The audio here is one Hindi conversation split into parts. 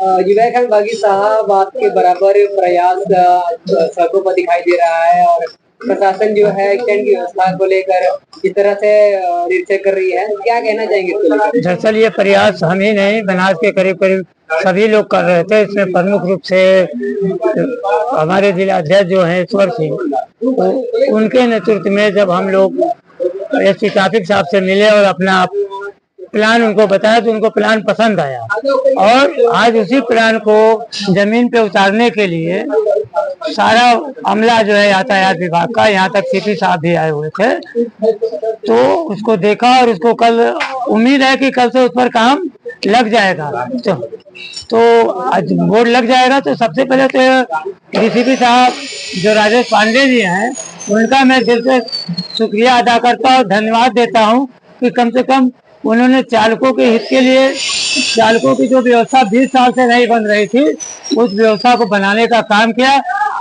युवा बागी साहब आपके बराबर प्रयास सड़कों पर दिखाई दे रहा है और प्रशासन जो है स्टैंड की व्यवस्था को लेकर इस तरह से निरीक्षण कर रही है, क्या कहना चाहेंगे इसको लेकर? दरअसल ये प्रयास हम ही नहीं, बनास के करीब करीब सभी लोग कर रहे थे। इसमें प्रमुख रूप से हमारे जिला अध्यक्ष जो है ईश्वर सिंह, उनके नेतृत्व में जब हम लोग एसपी ट्रैफिक साहब से मिले और अपना प्लान उनको बताया तो उनको प्लान पसंद आया और आज उसी प्लान को जमीन पे उतारने के लिए सारा अमला जो है यातायात विभाग का, यहाँ तक सीपी साहब भी आए हुए थे, तो उसको देखा और उसको कल उम्मीद है कि कल से उस पर काम लग जाएगा। तो आज बोर्ड लग जाएगा। तो सबसे पहले तो डीसीपी साहब जो राजेश पांडे जी हैं, उनका मैं दिल से शुक्रिया अदा करता हूँ, धन्यवाद देता हूँ कि कम से कम उन्होंने चालकों के हित के लिए, चालकों की जो व्यवस्था 20 साल से नहीं बन रही थी, उस व्यवस्था को बनाने का काम किया।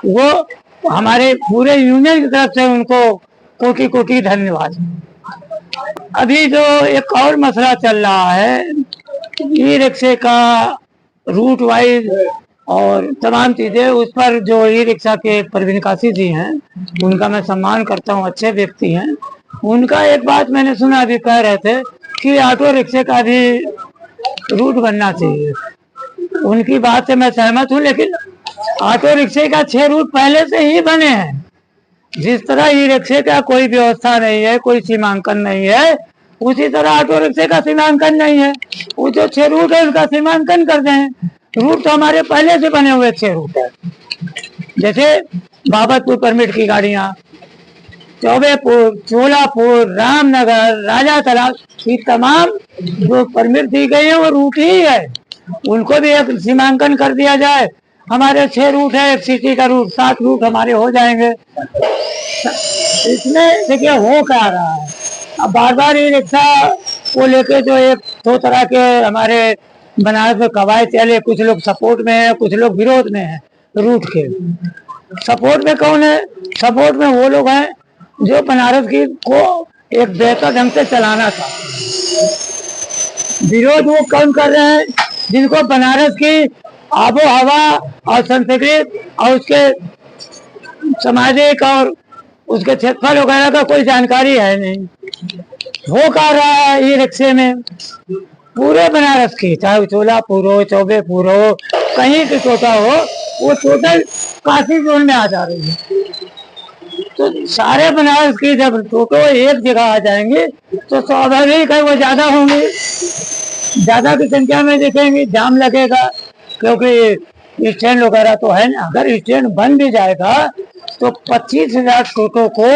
वो हमारे पूरे यूनियन की तरफ से उनको कोटि कोटि धन्यवाद। अभी जो एक और मसला चल रहा है, ई रिक्शे का रूट वाइज और तमाम चीजें, उस पर जो ई रिक्शा के प्रवीण काशी जी हैं, उनका मैं सम्मान करता हूँ, अच्छे व्यक्ति हैं। उनका एक बात मैंने सुना, अभी कह रहे थे कि ऑटो रिक्शे का भी रूट बनना चाहिए। उनकी बात से मैं सहमत हूँ, लेकिन ऑटो रिक्शे का 6 रूट पहले से ही बने हैं। जिस तरह ई रिक्शे का कोई व्यवस्था नहीं है, कोई सीमांकन नहीं है, उसी तरह ऑटो रिक्शे का सीमांकन नहीं है। वो जो 6 रूट है उसका सीमांकन कर दें। रूट तो हमारे पहले से बने हुए 6 रूट है। जैसे बाबतपुर परमिट की गाड़ियाँ, चौबेपुर, चोलापुर, रामनगर, राजा तालाब, ये तमाम जो परमिट दी गई है वो रूट ही है, उनको भी एक सीमांकन कर दिया जाए। हमारे 6 रूट है, एक सिटी का रूट, 7 रूट हमारे हो जाएंगे। इसमें देखिए हो क्या रहा है, अब बार बार ई रिक्शा को लेके जो एक दो तरह के हमारे बनारस में कवायद चले, कुछ लोग सपोर्ट में है, कुछ लोग विरोध में है। रूट के सपोर्ट में कौन है? सपोर्ट में वो लोग हैं जो बनारस की को एक बेहतर ढंग से चलाना था। विरोध वो कौन कर रहे हैं जिनको बनारस की आबो हवा और संस्कृति और उसके सामाजिक और उसके क्षेत्रफल वगैरह का कोई जानकारी है नहीं। हो क्या रहा है ई रिक्शे में, पूरे बनारस की, चाहे चोलापुर हो, चौबेपुर हो, कहीं की टोटा हो, वो टोटल काशी जोन में आ जा रही है। तो सारे बनारस की जब टोटो एक जगह आ जाएंगे तो स्वाभाविक है वो ज्यादा होंगे, ज्यादा की संख्या में देखेंगे, जाम लगेगा, क्योंकि स्टैंड वगैरह तो है ना। अगर स्टैंड बन भी जाएगा तो 25,000 टोटो को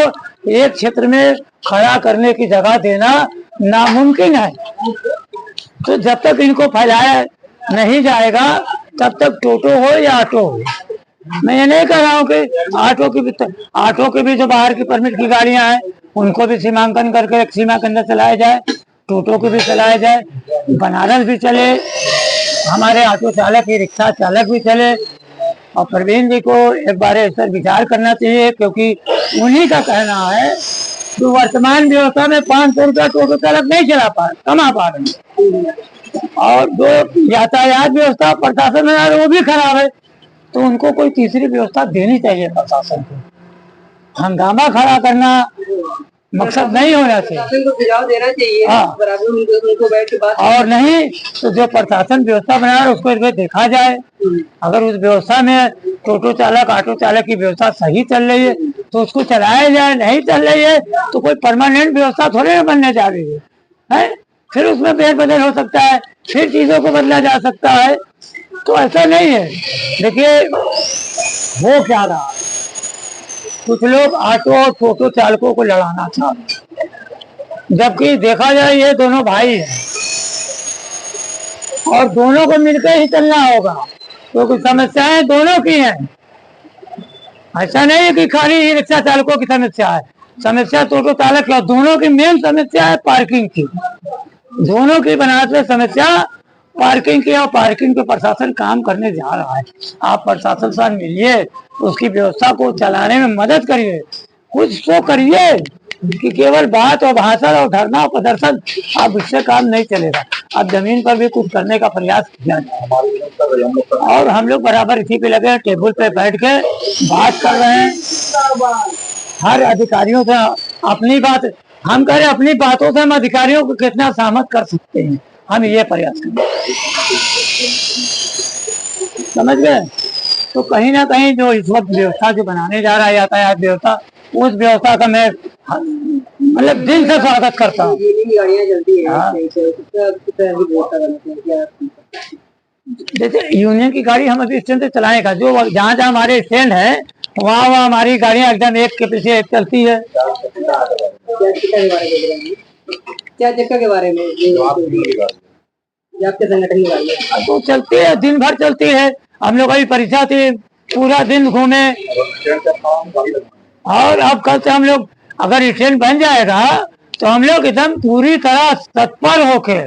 एक क्षेत्र में खड़ा करने की जगह देना नामुमकिन है। तो जब तक इनको फैलाया नहीं जाएगा तब तक टोटो हो या ऑटो हो, मैं ये नहीं कह रहा हूँ कि ऑटो के भी जो बाहर की परमिट की गाड़ियां हैं उनको भी सीमांकन करके एक सीमा के अंदर चलाया जाए, टोटो को भी चलाया जाए, बनारस भी चले, हमारे ऑटो चालक ही रिक्शा चालक भी चले। और प्रवीण जी को एक बार इस पर विचार करना चाहिए, क्योंकि उन्हीं का कहना है कि वर्तमान व्यवस्था में 500 रुपया टोटो चालक नहीं कमा पा रहे, और जो यातायात व्यवस्था प्रशासन में वो भी खराब है। तो उनको कोई तीसरी व्यवस्था देनी चाहिए प्रशासन को। हंगामा खड़ा करना मकसद नहीं होना चाहिए, सुझाव देना चाहिए। हाँ। उनको बैठ के बात, और नहीं तो जो प्रशासन व्यवस्था बना रहा है उसको एक बार देखा जाए। अगर उस व्यवस्था में टोटो चालक, ऑटो चालक की व्यवस्था सही चल रही है तो उसको चलाया जाए, नहीं चल रही है तो कोई परमानेंट व्यवस्था थोड़ी ना बनने जा रही है। फिर उसमें फेरबदल हो सकता है, फिर चीजों को बदला जा सकता है। तो ऐसा नहीं है। देखिए वो क्या रहा, कुछ लोग ऑटो और टोटो चालकों को लड़ाना चाहते, जबकि देखा जाए ये दोनों भाई हैं और दोनों को मिलकर ही चलना होगा, क्योंकि समस्याएं दोनों की हैं। ऐसा नहीं है कि खाली ई रिक्शा चालकों की समस्या है, समस्या टोटो चालक की, दोनों की मेन समस्या है पार्किंग की। दोनों की बनारस में समस्या पार्किंग की, और पार्किंग पे प्रशासन काम करने जा रहा है। आप प्रशासन से मिलिए, उसकी व्यवस्था को चलाने में मदद करिए, कुछ तो करिए कि केवल बात और भाषण और धरना और प्रदर्शन, आप इससे काम नहीं चलेगा। अब जमीन पर भी कुछ करने का प्रयास किया जाए। और हम लोग बराबर इसी पे लगे, टेबल पे बैठ के बात कर रहे हैं हर अधिकारियों से अपनी बात। हम कह रहे अपनी बातों से हम अधिकारियों को कितना सहमत कर सकते हैं, हम ये प्रयास करें, समझ गए। तो कहीं ना कहीं जो इस वक्त व्यवस्था जो बनाने जा रहा है यातायात व्यवस्था, उस व्यवस्था का मैं मतलब दिल से स्वागत करता हूँ। गाड़ियाँ चलती है हाँ। जैसे यूनियन की गाड़ी हम अभी स्टैंड से चलाएगा, जो जहाँ जहाँ हमारे स्टैंड है वहाँ वहाँ हमारी गाड़ियाँ एकदम एक के पीछे एक चलती है। क्या चक्कर के बारे में आपके संगठन की गाड़ियाँ तो चलती है, दिन भर चलती है। हम लोग अभी परीक्षा थी, पूरा दिन घूमे। और अब कल से हम लोग अगर स्टैंड बन जाएगा तो हम लोग एकदम पूरी तरह तत्पर होके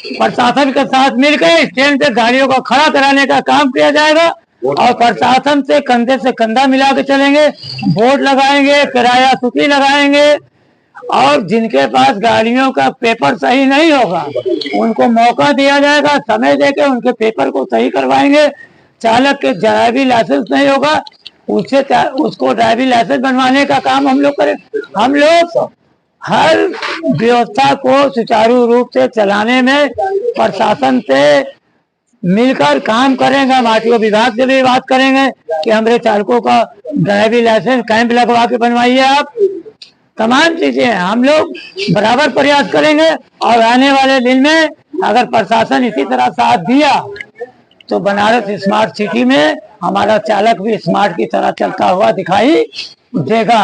प्रशासन के साथ मिलकर स्टैंड पे गाड़ियों को खड़ा कराने का काम किया जाएगा और प्रशासन से कंधा मिला के चलेंगे, बोर्ड लगाएंगे, किराया सूची लगाएंगे। और जिनके पास गाड़ियों का पेपर सही नहीं होगा उनको मौका दिया जाएगा, समय देके उनके पेपर को सही करवाएंगे। चालक के ड्राइविंग लाइसेंस नहीं होगा उसको ड्राइविंग लाइसेंस बनवाने का काम हम लोग करें। हम लोग हर व्यवस्था को सुचारू रूप से चलाने में प्रशासन से मिलकर काम करेंगे। हम आरटीओ विभाग से भी बात करेंगे कि हमारे चालकों का ड्राइविंग लाइसेंस कैंप लगवा के बनवाइए। आप तमाम चीजें हम लोग बराबर प्रयास करेंगे। और आने वाले दिन में अगर प्रशासन इसी तरह साथ दिया तो बनारस स्मार्ट सिटी में हमारा चालक भी स्मार्ट की तरह चलता हुआ दिखाई देगा।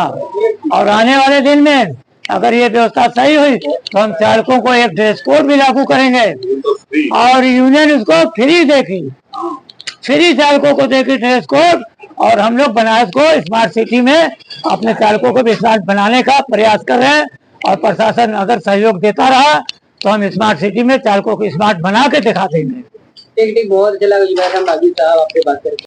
और आने वाले दिन में अगर ये व्यवस्था सही हुई तो हम चालकों को एक ड्रेस कोड भी लागू करेंगे और यूनियन उसको फ्री देगी, फ्री चालकों को देगी ड्रेस कोड। और हम लोग बनारस को स्मार्ट सिटी में अपने चालकों को भी स्मार्ट बनाने का प्रयास कर रहे हैं। और प्रशासन अगर सहयोग देता रहा तो हम स्मार्ट सिटी में चालकों को स्मार्ट बना के दिखा देंगे। ठीक बहुत अच्छा लगा साहब आपसे बात करके।